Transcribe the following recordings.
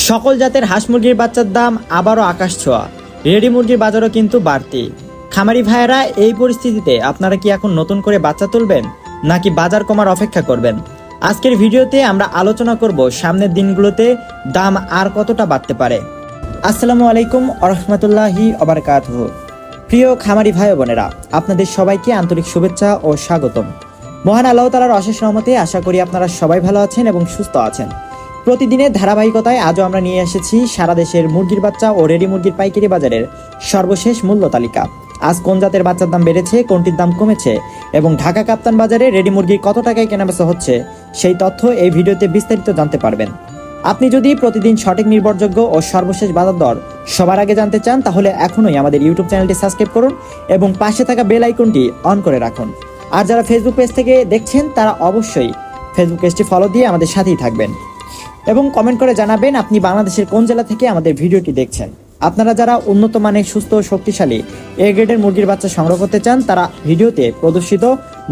সকল জাতের হাঁস মুরগির বাচ্চার দাম আবারও আকাশ ছোঁয়া। রেডি মুরগির বাজারও কিন্তু বাড়তি। খামারি ভাইয়েরা, এই পরিস্থিতিতে আপনারা কি এখন নতুন করে বাচ্চা তুলবেন নাকি বাজার কমার অপেক্ষা করবেন? আজকের ভিডিওতে আমরা আলোচনা করব সামনের দিনগুলোতে দাম আর কতটা বাড়তে পারে। আসসালামু আলাইকুম ওরহমতুল্লাহি ওবারাকাতুহু। প্রিয় খামারি ভাই বোনেরা, আপনাদের সবাইকে আন্তরিক শুভেচ্ছা ও স্বাগতম। মহান আল্লাহ তাআলার অশেষ রহমতে আশা করি আপনারা সবাই ভালো আছেন এবং সুস্থ আছেন। প্রতিদিনের ধারাবাহিকতায় আজও আমরা নিয়ে এসেছি সারা দেশের মুরগির বাচ্চা ও রেডি মুরগির পাইকারি বাজারের সর্বশেষ মূল্য তালিকা। আজ কোন জাতের বাচ্চার দাম বেড়েছে, কোনটির দাম কমেছে এবং ঢাকা কাপ্তান বাজারে রেডি মুরগি কত টাকায় কেনাবেচা হচ্ছে, সেই তথ্য এই ভিডিওতে বিস্তারিত জানতে পারবেন। আপনি যদি প্রতিদিন সঠিক, নির্ভরযোগ্য ও সর্বশেষ বাজার দর সবার আগে জানতে চান, তাহলে এখনই আমাদের ইউটিউব চ্যানেলটি সাবস্ক্রাইব করুন এবং পাশে থাকা বেল আইকনটি অন করে রাখুন। আর যারা ফেসবুক পেজ থেকে দেখছেন, তারা অবশ্যই ফেসবুক পেজটি ফলো দিয়ে আমাদের সাথেই থাকবেন এবং কমেন্ট করে জানাবেন আপনি বাংলাদেশের কোন জেলা থেকে আমাদের ভিডিওটি দেখছেন। আপনারা যারা উন্নত মানের, সুস্থ ও শক্তিশালী এ গ্রেডের মুরগির বাচ্চা সংগ্রহ করতে চান, তারা ভিডিওতে প্রদর্শিত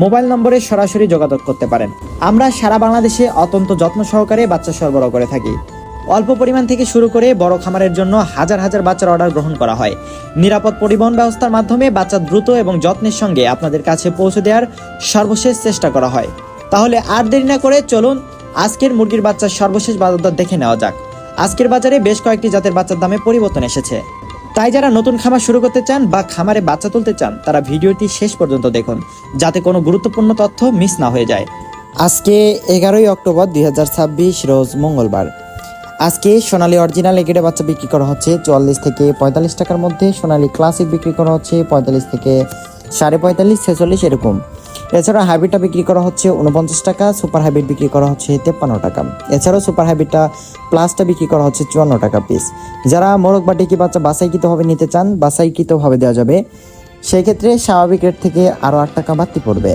মোবাইল নম্বরে সরাসরি যোগাযোগ করতে পারেন। আমরা সারা বাংলাদেশে অত্যন্ত যত্ন সহকারে বাচ্চা সরবরাহ করে থাকি। অল্প পরিমাণ থেকে শুরু করে বড় খামারের জন্য হাজার হাজার বাচ্চার অর্ডার গ্রহণ করা হয়। নিরাপদ পরিবহন ব্যবস্থার মাধ্যমে বাচ্চা দ্রুত এবং যত্নের সঙ্গে আপনাদের কাছে পৌঁছে দেওয়ার সর্বশেষ চেষ্টা করা হয়। তাহলে আর দেরি না করে চলুন আজকের মুরগির বাচ্চার সর্বশেষ বাজার দর দেখে নেওয়া যাক। আজকের বাজারে বেশ কয়েকটি জাতের বাচ্চার দামে পরিবর্তন এসেছে। তাই যারা নতুন খামার শুরু করতে চান বা খামারে বাচ্চা তুলতে চান, তারা ভিডিওটি শেষ পর্যন্ত দেখুন, যাতে কোনো গুরুত্বপূর্ণ তথ্য মিস না হয়ে যায়। আজকে 11ই অক্টোবর 2026, রোজ মঙ্গলবার। আজকে সোনালী অরিজিনাল এগেডে বাচ্চা বিক্রি করা হচ্ছে 44 থেকে 45 টাকার মধ্যে। সোনালী ক্লাসিক বিক্রি করা হচ্ছে 45 থেকে 45.5, 46 এরকম। এছাড়া হাইব্রিডটা বিক্রি করা হচ্ছে 49 টাকা, সুপার হাইব্রিড বিক্রি করা হচ্ছে 53 টাকা। এছাড়াও সুপার হাইব্রিডটা প্লাসটা বিক্রি করা হচ্ছে 54 টাকা পিস। যারা মোরগ বা টিকি বাচ্চা বাছাইকৃতভাবে নিতে চান, বাছাইকৃতভাবে দেওয়া যাবে। সেই ক্ষেত্রে স্বাভাবিক রেট থেকে আরও 8 টাকা বাড়তি পড়বে।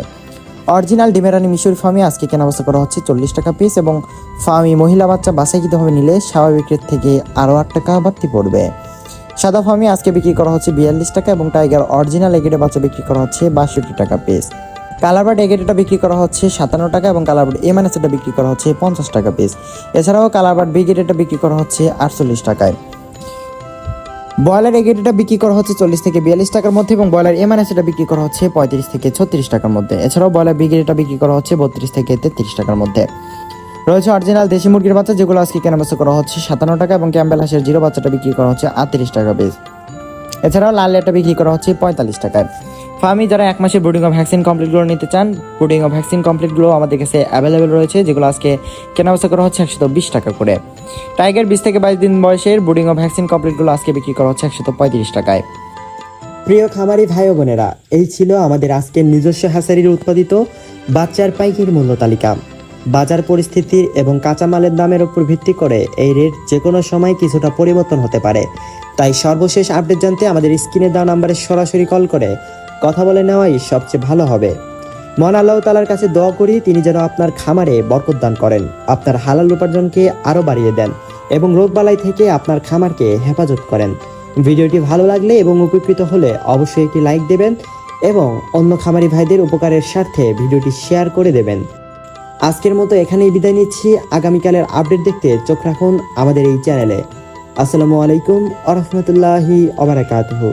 অরিজিনাল ডিমেরানি মিশরি ফার্মি আজকে কেনাবেচা করা হচ্ছে 40 টাকা পিস এবং ফার্মি মহিলা বাচ্চা বাছাইকৃতভাবে নিলে স্বাভাবিক রেট থেকে আরও 8 টাকা বাড়তি পড়বে। সাদা ফার্মি আজকে বিক্রি করা হচ্ছে 42 টাকা এবং টাইগার অরিজিনাল এগেডে বাচ্চা বিক্রি করা হচ্ছে 62 টাকা পিস। কালারবার্ড এগেডেটা বিক্রি করা হচ্ছে 57 টাকা এবং কালারবার্ড এমএনএসটা বিক্রি করা হচ্ছে 50 টাকা পিস। এছাড়াও কালারবার্ড বিগেডেটা বিক্রি করা হচ্ছে 48 টাকায়। ব্রয়লার এগেডেটা বিক্রি করা হচ্ছে 40 থেকে 42 টাকার মধ্যে এবং ব্রয়লার এমএনএসটা বিক্রি করা হচ্ছে 35 থেকে 36 টাকার মধ্যে। এছাড়াও ব্রয়লার বিগেডেটা বিক্রি করা হচ্ছে 32 থেকে 33 টাকার মধ্যে। রয়েছে অরিজিনাল দেশি মুরগির বাচ্চা, যেগুলো আজকে কেনাবেচা করা হচ্ছে 57 টাকা এবং ক্যাম্বেল হাঁসের জিরো বাচ্চাটা বিক্রি করা হচ্ছে 38 টাকা পিস। এছাড়াও লাল লেয়ারটা বিক্রি করা হচ্ছে 45 টাকায়। ফার্মি যারা 1 মাসের ব্রুডিং ও ভ্যাকসিন কমপ্লিটগুলো নিতে চান, ব্রুডিং ও ভ্যাকসিন কমপ্লিটগুলো আমাদের কাছে অ্যাভেলেবেল রয়েছে, যেগুলো আজকে কেনাবেচা করা হচ্ছে 120 টাকা করে। টাইগার 20 থেকে 22 দিন বয়সের ব্রুডিং ও ভ্যাকসিন কমপ্লিটগুলো আজকে বিক্রি করা হচ্ছে 135 টাকায়। প্রিয় খামারি ভাই ও বোনেরা, এই ছিল আমাদের আজকের নিজস্ব হ্যাচারির উৎপাদিত বাচ্চার পাইকারি মূল্য তালিকা। বাজার পরিস্থিতির এবং কাঁচামালের দামের উপর ভিত্তি করে এই রেট যে কোনো সময় কিছুটা পরিবর্তন হতে পারে। তাই সর্বশেষ আপডেট জানতে আমাদের স্ক্রিনে দেওয়া নাম্বারে সরাসরি কল করে কথা বলে নেওয়াই সবচেয়ে ভালো হবে। মহান আল্লাহ তাআলার কাছে দোয়া করি, তিনি যেন আপনার খামারে বরকত দান করেন, আপনার হালাল উপার্জনকে আরও বাড়িয়ে দেন এবং রোগবালাই থেকে আপনার খামারকে হেফাজত করেন। ভিডিওটি ভালো লাগলে এবং উপকৃত হলে অবশ্যই একটি লাইক দেবেন এবং অন্য খামারি ভাইদের উপকারের স্বার্থে ভিডিওটি শেয়ার করে দেবেন। আজকের মতো এখানেই বিদায় নিচ্ছি। আগামীকালের আপডেট দেখতে চোখ রাখুন আমাদের এই চ্যানেলে। আসসালামু আলাইকুম ওয়া রাহমাতুল্লাহি ওয়া বারাকাতুহু।